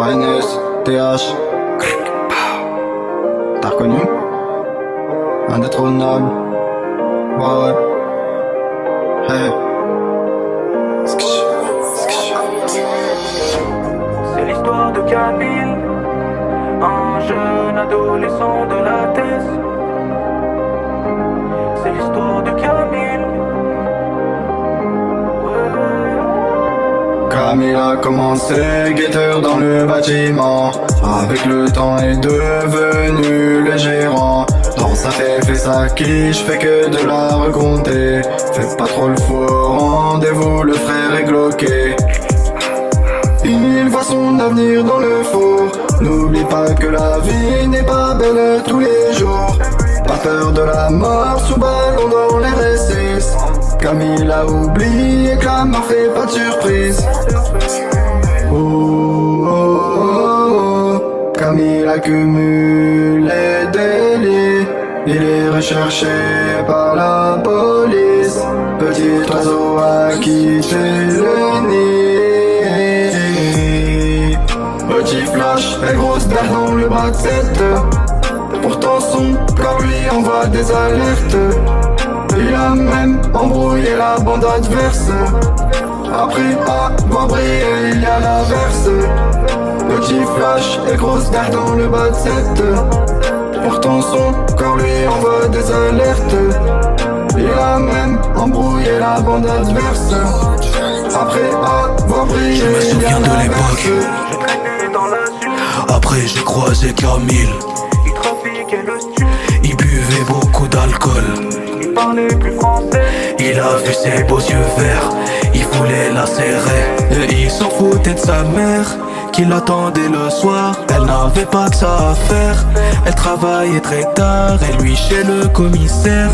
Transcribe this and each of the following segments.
RNS, TH. T'as reconnu? Indétrônable. Ouais, ouais. Hey. C'est l'histoire de Camille, un jeune adolescent de la thèse. C'est l'histoire de Camille. Camille a commencé guetteur dans le bâtiment. Avec le temps est devenu le gérant. Dans sa tête fait sa quiche, fait que de la raconter. Fais pas trop le fou, rendez-vous, le frère est glauqué. Il voit son avenir dans le four. N'oublie pas que la vie n'est pas belle tous les jours. Pas peur de la mort, sous ballon dans les récits. Camille a oublié que la mort fait pas de surprise. Oh, oh, oh, oh. Camille accumule les délits. Il est recherché par la police. Petit oiseau a quitté le nid. Petit flash et grosse dalle dans le bras de cette. Pourtant son corps lui envoie des alertes. Il a même embrouillé la bande adverse. Après avoir brillé, il y a l'inverse. Petit flash et grosse dalle dans le bas de cette. Pourtant son corps lui envoie des alertes. Il a même embrouillé la bande adverse. Après avoir brillé, je me souviens de l'époque. Après j'ai croisé Camille. Il trafiquait le stu, il buvait beaucoup d'alcool. il parlait plus français. Il a vu ses beaux yeux verts, il voulait la serrer. Et il s'en foutait de sa mère, qui l'attendait le soir. Elle n'avait pas que ça à faire, elle travaillait très tard. Et lui chez le commissaire,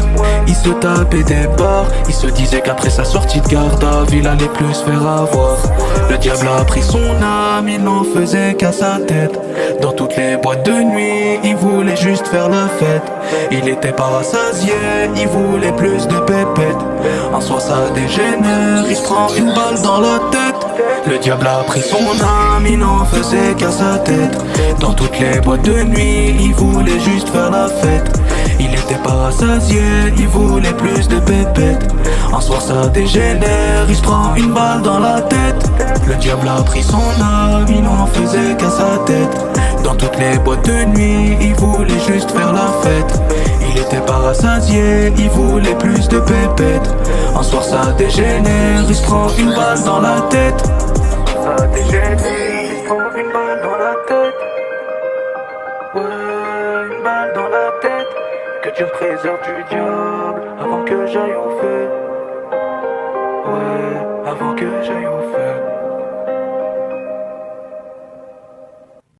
il se tapait des barres. Il se disait qu'après sa sortie de garde à vue, il allait plus se faire avoir. Le diable a pris son âme, il n'en faisait qu'à sa tête. Dans toutes les boîtes de nuit, il voulait juste faire la fête. Il était pas rassasié, il voulait plus de pépettes. Un soir ça dégénère, il se prend une balle dans la tête. Le diable a pris son âme, il n'en faisait qu'à sa tête. Dans toutes les boîtes de nuit, il voulait juste faire la fête. Il était pas rassasié, il voulait plus de pépettes. Un soir ça dégénère, il se prend une balle dans la tête. Le diable a pris son âme, il n'en faisait qu'à sa tête. Dans toutes les boîtes de nuit, il voulait juste faire la fête. Il était pas rassasié, il voulait plus de pépettes. Un soir ça dégénère, il se prend une balle dans la tête. Ça dégénère, il se prend une balle dans la tête. Ouais, une balle dans la tête. Que Dieu me préserve du diable avant que j'aille au feu. Ouais, avant que j'aille au feu.